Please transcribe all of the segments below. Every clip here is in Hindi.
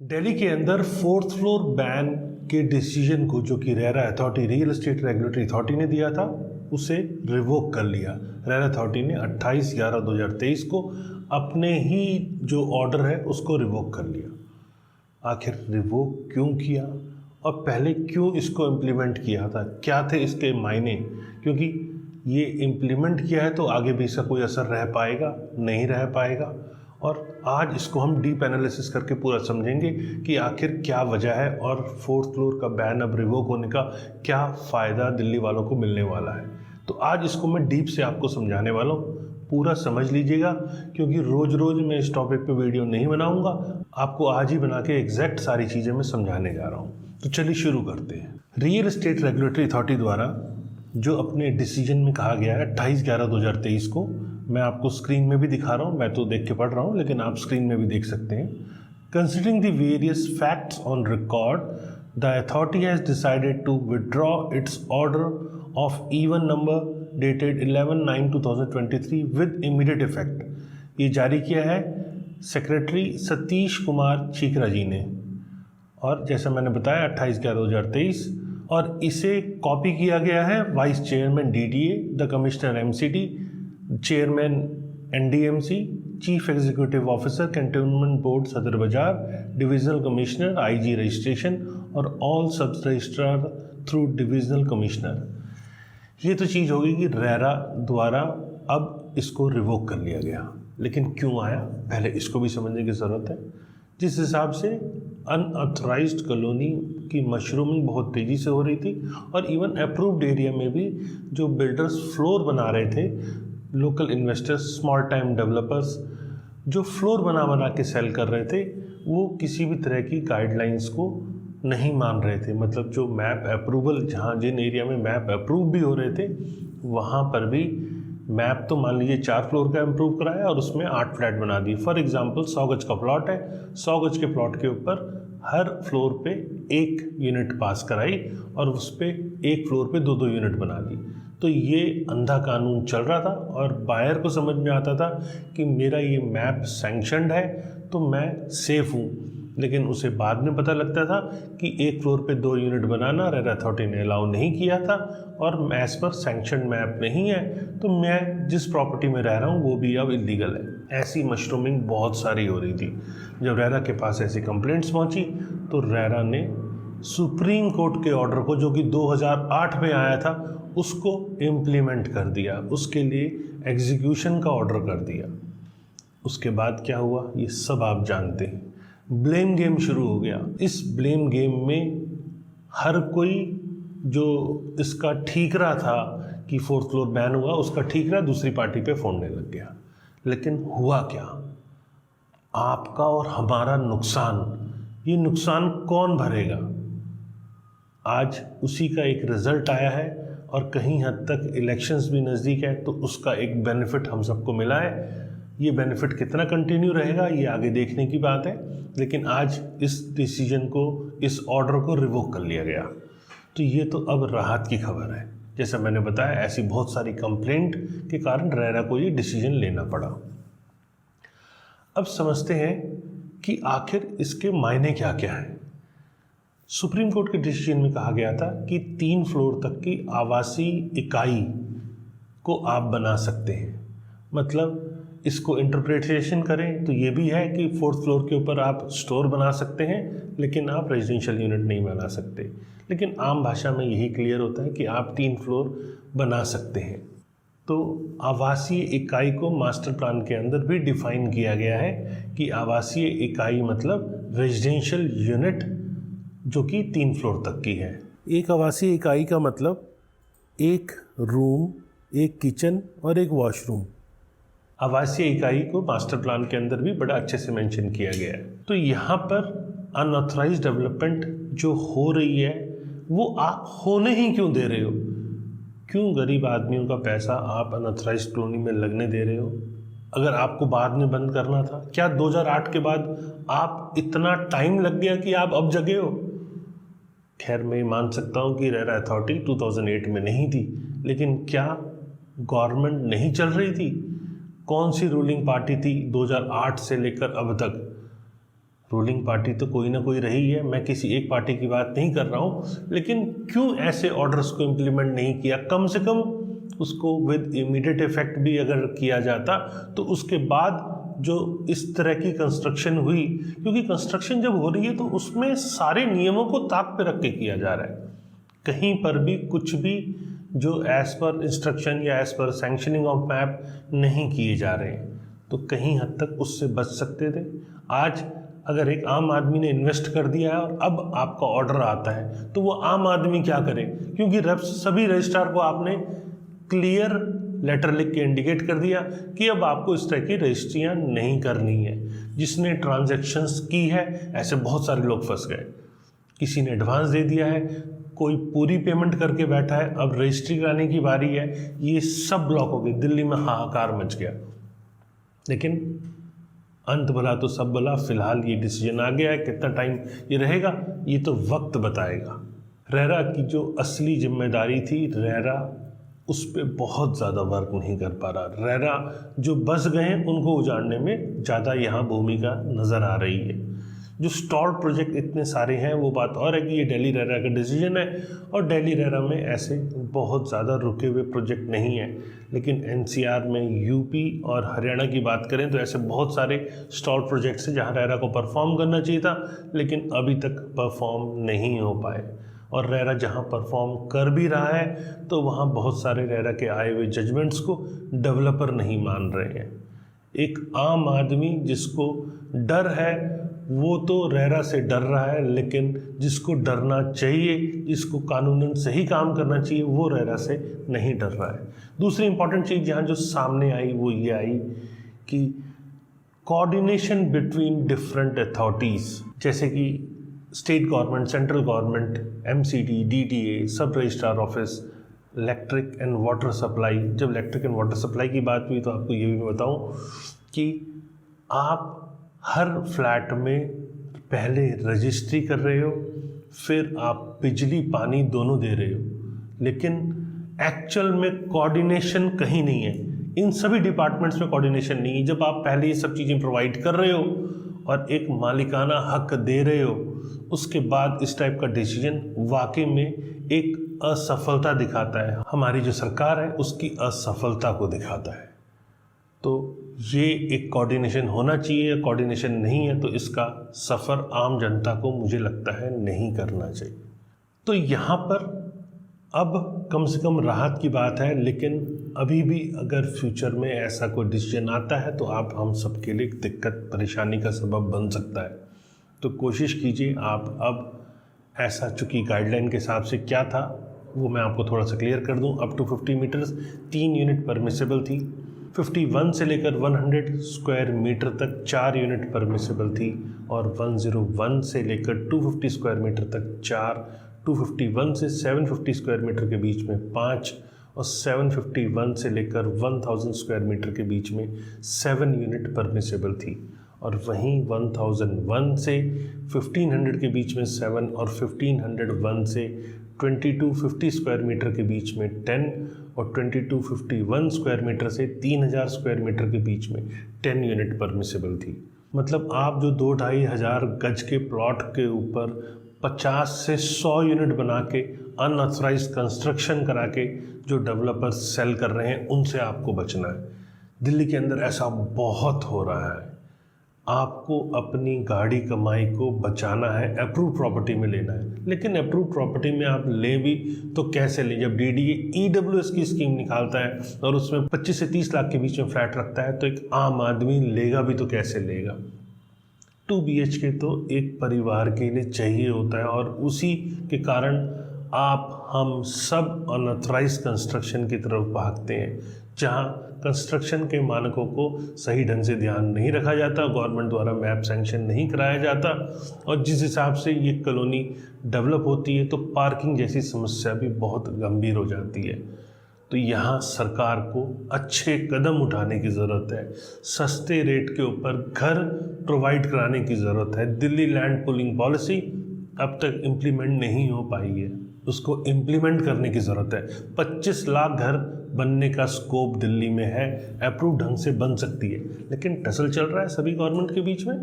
दिल्ली के अंदर फोर्थ फ्लोर बैन के डिसीजन को जो कि RERA authority real estate regulatory authority ने दिया था उसे रिवोक कर लिया। रेरा अथॉरिटी ने 28/11/2023 को अपने ही जो ऑर्डर है उसको रिवोक कर लिया। आखिर रिवोक क्यों किया और पहले क्यों इसको इम्प्लीमेंट किया था, क्या थे इसके मायने? क्योंकि ये इम्प्लीमेंट किया है तो आगे भी इसका कोई असर रह पाएगा, नहीं रह पाएगा। और आज इसको हम डीप एनालिसिस करके पूरा समझेंगे कि आखिर क्या वजह है और फोर्थ फ्लोर का बैन अब रिवोक होने का क्या फ़ायदा दिल्ली वालों को मिलने वाला है। तो आज इसको मैं डीप से आपको समझाने वाला हूँ, पूरा समझ लीजिएगा, क्योंकि रोज़ रोज़ मैं इस टॉपिक पे वीडियो नहीं बनाऊँगा, आपको आज ही बना के एग्जैक्ट सारी चीज़ें मैं समझाने जा रहा हूँ। तो चलिए शुरू करते हैं। रियल एस्टेट रेगुलेटरी अथॉरिटी द्वारा जो अपने डिसीजन में कहा गया है 28/11/2023 को, मैं आपको स्क्रीन में भी दिखा रहा हूँ, मैं तो देख के पढ़ रहा हूँ लेकिन आप स्क्रीन में भी देख सकते हैं। Considering the various facts on record, the authority has decided to withdraw its order of even number dated 11/9/2023 with immediate effect. ये जारी किया है सेक्रेटरी सतीश कुमार चीकरा जी ने, और जैसा मैंने बताया 28/11/2023, और इसे कॉपी किया गया है vice chairman DDA, the commissioner MCD, chairman NDMC, chief executive officer cantonment board सदर बाजार, डिविजनल कमिश्नर IG रजिस्ट्रेशन और ऑल सब रजिस्ट्रार थ्रू डिविजनल कमिश्नर। ये तो चीज़ होगी कि रेरा द्वारा अब इसको रिवोक कर लिया गया, लेकिन क्यों आया पहले इसको भी समझने की ज़रूरत है। जिस हिसाब से अनऑथराइज्ड कॉलोनी की मशरूमिंग बहुत तेज़ी से हो रही थी और इवन अप्रूव्ड एरिया में भी जो बिल्डर्स फ्लोर बना रहे थे, local investors, small time developers जो फ्लोर बना बना के सेल कर रहे थे, वो किसी भी तरह की गाइडलाइंस को नहीं मान रहे थे। मतलब जो मैप अप्रूवल, जहाँ जिन एरिया में मैप अप्रूव भी हो रहे थे वहाँ पर भी मैप तो मान लीजिए 4 फ्लोर का इम्प्रूव कराया और उसमें 8 फ्लैट बना दी। फॉर एग्जांपल 100 गज का प्लॉट है, 100 गज के प्लॉट के ऊपर हर फ्लोर पे 1 यूनिट पास कराई और उस पर एक फ्लोर पे 2-2 यूनिट बना दी। तो ये अंधा कानून चल रहा था और बायर को समझ में आता था कि मेरा ये मैप सैंक्शनड है तो मैं सेफ़ हूँ, लेकिन उसे बाद में पता लगता था कि एक फ्लोर पे 2 यूनिट बनाना रेरा अथॉरिटी ने अलाउ नहीं किया था और एज पर सैंक्शन मैप नहीं है, तो मैं जिस प्रॉपर्टी में रह रहा हूँ वो भी अब इलीगल है। ऐसी मशरूमिंग बहुत सारी हो रही थी। जब रेरा के पास ऐसी कंप्लेंट्स पहुँची तो रेरा ने सुप्रीम कोर्ट के ऑर्डर को, जो कि 2008 में आया था, उसको इम्प्लीमेंट कर दिया, उसके लिए एग्जीक्यूशन का ऑर्डर कर दिया। उसके बाद क्या हुआ ये सब आप जानते हैं। ब्लेम गेम शुरू हो गया। इस ब्लेम गेम में हर कोई जो इसका ठीकरा था कि फोर्थ फ्लोर बैन हुआ, उसका ठीकरा दूसरी पार्टी पे फोड़ने लग गया। लेकिन हुआ क्या? आपका और हमारा नुकसान, ये नुकसान कौन भरेगा? आज उसी का एक रिजल्ट आया है और कहीं हद तक इलेक्शंस भी नज़दीक है, तो उसका एक बेनिफिट हम सबको मिला है। ये बेनिफिट कितना कंटिन्यू रहेगा ये आगे देखने की बात है, लेकिन आज इस डिसीजन को, इस ऑर्डर को रिवोक कर लिया गया। तो ये तो अब राहत की खबर है। जैसा मैंने बताया, ऐसी बहुत सारी कंप्लेंट के कारण रेरा को ये डिसीजन लेना पड़ा। अब समझते हैं कि आखिर इसके मायने क्या क्या हैं। सुप्रीम कोर्ट के डिसीजन में कहा गया था कि 3 फ्लोर तक की आवासीय इकाई को आप बना सकते हैं। मतलब इसको इंटरप्रिटेशन करें तो ये भी है कि 4th फ्लोर के ऊपर आप स्टोर बना सकते हैं, लेकिन आप रेजिडेंशियल यूनिट नहीं बना सकते। लेकिन आम भाषा में यही क्लियर होता है कि आप 3 फ्लोर बना सकते हैं। तो आवासीय इकाई को मास्टर प्लान के अंदर भी डिफाइन किया गया है कि आवासीय इकाई मतलब रेजिडेंशियल यूनिट जो कि 3 फ्लोर तक की है। एक आवासीय इकाई का मतलब एक रूम, एक किचन और एक वॉशरूम। आवासीय इकाई को मास्टर प्लान के अंदर भी बड़ा अच्छे से मेंशन किया गया है। तो यहाँ पर अनऑथराइज्ड डेवलपमेंट जो हो रही है वो आप होने ही क्यों दे रहे हो? क्यों गरीब आदमियों का पैसा आप अनऑथराइज्ड कॉलोनी में लगने दे रहे हो? अगर आपको बाद में बंद करना था, क्या 2008 के बाद आप इतना टाइम लग गया कि आप अब जगे हो? खैर, मैं मान सकता हूँ कि रेरा अथॉरिटी 2008 में नहीं थी, लेकिन क्या गवर्नमेंट नहीं चल रही थी? कौन सी रूलिंग पार्टी थी 2008 से लेकर अब तक? रूलिंग पार्टी तो कोई ना कोई रही है, मैं किसी एक पार्टी की बात नहीं कर रहा हूँ, लेकिन क्यों ऐसे ऑर्डर्स को इम्प्लीमेंट नहीं किया? कम से कम उसको विद इमीडिएट इफेक्ट भी अगर किया जाता तो उसके बाद जो इस तरह की कंस्ट्रक्शन हुई, क्योंकि कंस्ट्रक्शन जब हो रही है तो उसमें सारे नियमों को ताक पे रख के किया जा रहा है, कहीं पर भी कुछ भी जो एज पर इंस्ट्रक्शन या as per sanctioning of map नहीं किए जा रहे हैं, तो कहीं हद तक उससे बच सकते थे। आज अगर एक आम आदमी ने इन्वेस्ट कर दिया है और अब आपका ऑर्डर आता है तो वो आम आदमी क्या करे, क्योंकि सभी रजिस्ट्रार को आपने क्लियर लेटर लिख के इंडिकेट कर दिया कि अब आपको इस तरह की रजिस्ट्रियाँ नहीं करनी है। जिसने ट्रांजैक्शंस की है, ऐसे बहुत सारे लोग फंस गए, किसी ने एडवांस दे दिया है, कोई पूरी पेमेंट करके बैठा है, अब रजिस्ट्री कराने की बारी है, ये सब ब्लॉक हो गए, दिल्ली में हाहाकार मच गया। लेकिन अंत भला तो सब भला, फिलहाल ये डिसीजन आ गया है, कितना टाइम ये रहेगा ये तो वक्त बताएगा। रेरा की जो असली जिम्मेदारी थी, रेरा उस पर बहुत ज़्यादा वर्क नहीं कर पा रहा। रेरा जो बस गए हैं उनको उजाड़ने में ज़्यादा यहाँ भूमिका नज़र आ रही है। जो स्टॉल्ड प्रोजेक्ट इतने सारे हैं वो बात और है कि ये दिल्ली रेरा का डिसीजन है, और दिल्ली रेरा में ऐसे बहुत ज़्यादा रुके हुए प्रोजेक्ट नहीं है। लेकिन एनसीआर में यूपी और हरियाणा की बात करें तो ऐसे बहुत सारे स्टॉल्ड प्रोजेक्ट्स हैं जहाँ रेरा को परफॉर्म करना चाहिए था, लेकिन अभी तक परफॉर्म नहीं हो पाए। और रेरा जहाँ परफॉर्म कर भी रहा है तो वहाँ बहुत सारे रेरा के आए हुए जजमेंट्स को डेवलपर नहीं मान रहे हैं। एक आम आदमी जिसको डर है वो तो रेरा से डर रहा है, लेकिन जिसको डरना चाहिए, जिसको कानूनन सही काम करना चाहिए, वो रेरा से नहीं डर रहा है। दूसरी इंपॉर्टेंट चीज़ यहाँ जो सामने आई वो ये आई कि कोऑर्डिनेशन बिटवीन डिफरेंट अथॉरिटीज़, जैसे कि state government, central government, MCD, DTA, sub registrar office, electric and water supply. जब इलेक्ट्रिक एंड वाटर सप्लाई की बात हुई तो आपको ये भी मैं बताऊं कि आप हर फ्लैट में पहले रजिस्ट्री कर रहे हो, फिर आप बिजली पानी दोनों दे रहे हो, लेकिन एक्चुअल में कोऑर्डिनेशन कहीं नहीं है। इन सभी डिपार्टमेंट्स में कोऑर्डिनेशन नहीं है। जब आप पहले ये सब चीज़ें प्रोवाइड कर रहे हो और एक मालिकाना हक दे रहे हो, उसके बाद इस टाइप का डिसीजन वाकई में एक असफलता दिखाता है। हमारी जो सरकार है उसकी असफलता को दिखाता है। तो ये एक कोऑर्डिनेशन होना चाहिए, कोऑर्डिनेशन नहीं है तो इसका सफ़र आम जनता को मुझे लगता है नहीं करना चाहिए। तो यहाँ पर अब कम से कम राहत की बात है, लेकिन अभी भी अगर फ्यूचर में ऐसा कोई डिसीजन आता है तो आप हम सब के लिए दिक्कत परेशानी का सबब बन सकता है। तो कोशिश कीजिए आप अब ऐसा, चूँकि गाइडलाइन के हिसाब से क्या था वो मैं आपको थोड़ा सा क्लियर कर दूं। Up to 50 meters 3 unit permissible थी, 51 से लेकर 100 स्क्वायर मीटर तक 4 यूनिट परमिसेबल थी, और 101 से लेकर 250 स्क्वायर मीटर तक 4, 251 से 750 स्क्वायर मीटर के बीच में 5, और 751 से लेकर 1000 स्क्वायर मीटर के बीच में 7 यूनिट परमिसेबल थी। और वहीं 1001 से 1500 के बीच में 7, और 1501 से 2250 स्क्वायर मीटर के बीच में 10, और 2251 स्क्वायर मीटर से 3000 स्क्वायर मीटर के बीच में 10 यूनिट परमिसेबल थी। मतलब आप जो 2-2.5 हज़ार गज के प्लॉट के ऊपर 50 से 100 यूनिट बना के अनऑथराइज कंस्ट्रक्शन करा के जो डेवलपर्स सेल कर रहे हैं, उनसे आपको बचना है। दिल्ली के अंदर ऐसा बहुत हो रहा है। आपको अपनी गाड़ी कमाई को बचाना है, अप्रूव प्रॉपर्टी में लेना है, लेकिन अप्रूव प्रॉपर्टी में आप ले भी तो कैसे लें? जब डीडीए ईडब्ल्यूएस की स्कीम निकालता है और उसमें 25 से 30 लाख के बीच में फ्लैट रखता है, तो एक आम आदमी लेगा भी तो कैसे लेगा? 2 BHK तो एक परिवार के लिए चाहिए होता है, और उसी के कारण आप हम सब अनऑथराइज कंस्ट्रक्शन की तरफ भागते हैं, जहाँ कंस्ट्रक्शन के मानकों को सही ढंग से ध्यान नहीं रखा जाता, गवर्नमेंट द्वारा मैप सैंक्शन नहीं कराया जाता, और जिस हिसाब से ये कॉलोनी डेवलप होती है तो पार्किंग जैसी समस्या भी बहुत गंभीर हो जाती है। तो यहाँ सरकार को अच्छे कदम उठाने की ज़रूरत है, सस्ते रेट के ऊपर घर प्रोवाइड कराने की ज़रूरत है। दिल्ली लैंड पूलिंग पॉलिसी अब तक इम्प्लीमेंट नहीं हो पाई है, उसको इम्प्लीमेंट करने की ज़रूरत है। 25 लाख घर बनने का स्कोप दिल्ली में है, अप्रूव ढंग से बन सकती है, लेकिन टसल चल रहा है सभी गवर्नमेंट के बीच में,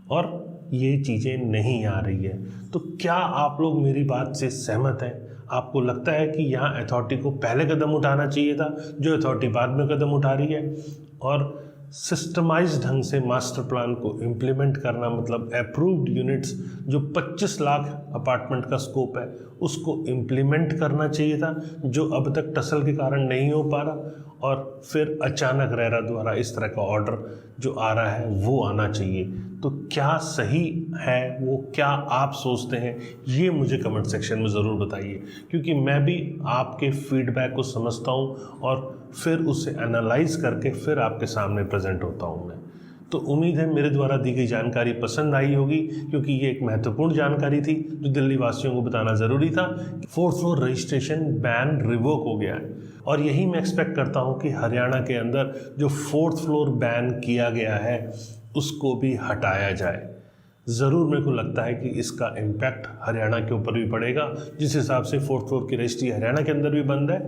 और ये चीज़ें नहीं आ रही है। तो क्या आप लोग मेरी बात से सहमत हैं? आपको लगता है कि यहाँ अथॉरिटी को पहले कदम उठाना चाहिए था, जो अथॉरिटी बाद में कदम उठा रही है? और सिस्टमाइज ढंग से मास्टर प्लान को इम्प्लीमेंट करना, मतलब अप्रूव्ड यूनिट्स जो 25 लाख अपार्टमेंट का स्कोप है उसको इम्प्लीमेंट करना चाहिए था, जो अब तक टसल के कारण नहीं हो पा रहा। और फिर अचानक रेरा द्वारा इस तरह का ऑर्डर जो आ रहा है वो आना चाहिए। तो क्या सही है वो, क्या आप सोचते हैं, ये मुझे कमेंट सेक्शन में ज़रूर बताइए, क्योंकि मैं भी आपके फीडबैक को समझता हूँ और फिर उसे एनालाइज करके फिर आपके सामने प्रेजेंट होता हूँ मैं। तो उम्मीद है मेरे द्वारा दी गई जानकारी पसंद आई होगी, क्योंकि ये एक महत्वपूर्ण जानकारी थी जो दिल्ली वासियों को बताना ज़रूरी था। 4th floor registration ban revoke हो गया है और यही मैं एक्सपेक्ट करता हूँ कि हरियाणा के अंदर जो 4th फ्लोर बैन किया गया है उसको भी हटाया जाए। ज़रूर मेरे को लगता है कि इसका इम्पैक्ट हरियाणा के ऊपर भी पड़ेगा। जिस हिसाब से 4th फ्लोर की रजिस्ट्री हरियाणा के अंदर भी बंद है,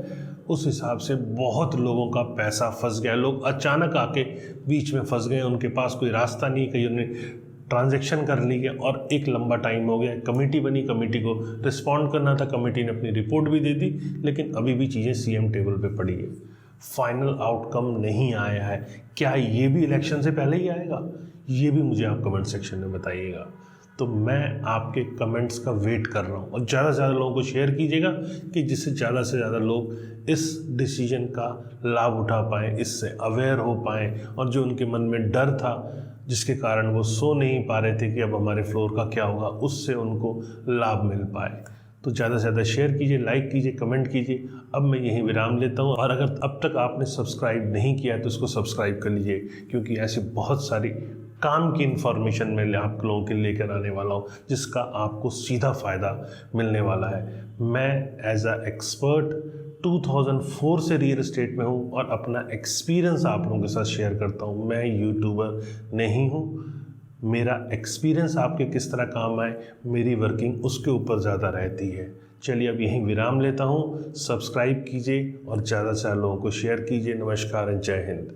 उस हिसाब से बहुत लोगों का पैसा फंस गया। लोग अचानक आके बीच में फंस गए, उनके पास कोई रास्ता नहीं, कहीं उन्हें ट्रांजैक्शन कर ली है और एक लंबा टाइम हो गया। कमेटी बनी, कमेटी को रिस्पॉन्ड करना था, कमेटी ने अपनी रिपोर्ट भी दे दी, लेकिन अभी भी चीज़ें सीएम टेबल पे पड़ी है। फाइनल आउटकम नहीं आया है। क्या ये भी इलेक्शन से पहले ही आएगा? ये भी मुझे आप कमेंट सेक्शन में बताइएगा। तो मैं आपके कमेंट्स का वेट कर रहा हूँ और ज़्यादा से ज़्यादा लोगों को शेयर कीजिएगा कि जिससे ज़्यादा से ज़्यादा लोग इस डिसीजन का लाभ उठा पाएँ, इससे अवेयर हो पाएँ और जो उनके मन में डर था जिसके कारण वो सो नहीं पा रहे थे कि अब हमारे फ्लोर का क्या होगा, उससे उनको लाभ मिल पाए। तो ज़्यादा से ज़्यादा शेयर कीजिए, लाइक कीजिए, कमेंट कीजिए। अब मैं यहीं विराम लेता हूँ और अगर अब तक आपने सब्सक्राइब नहीं किया तो इसको सब्सक्राइब कर लीजिए, क्योंकि ऐसी बहुत सारी काम की इन्फॉर्मेशन मैं आप लोगों के लेकर आने वाला हूँ जिसका आपको सीधा फ़ायदा मिलने वाला है। मैं एज अ एक्सपर्ट 2004 से रियल एस्टेट में हूँ और अपना एक्सपीरियंस आप लोगों के साथ शेयर करता हूँ। मैं यूट्यूबर नहीं हूँ। मेरा एक्सपीरियंस आपके किस तरह काम आए, मेरी वर्किंग उसके ऊपर ज़्यादा रहती है। चलिए अब यहीं विराम लेता हूँ। सब्सक्राइब कीजिए और ज़्यादा से ज़्यादा लोगों को शेयर कीजिए। नमस्कार, जय हिंद।